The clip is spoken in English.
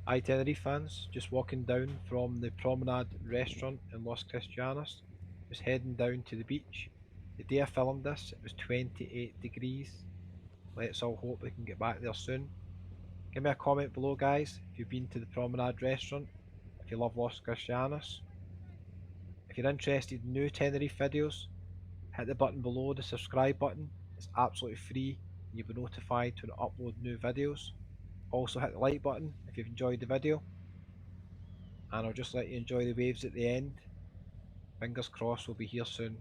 Hi Tenerife fans, just walking down from the Promenade restaurant in Los Cristianos, just heading down to the beach. The day I filmed this, it was 28 degrees. Let's all hope we can get back there soon. Give me a comment below guys if you've been to the Promenade restaurant, if you love Los Cristianos. If you're interested in new Tenerife videos, hit the button below, the subscribe button. It's absolutely free and you'll be notified when I upload new videos. Also hit the like button if you've enjoyed the video, and I'll just let you enjoy the waves at the end. Fingers crossed we'll be here soon.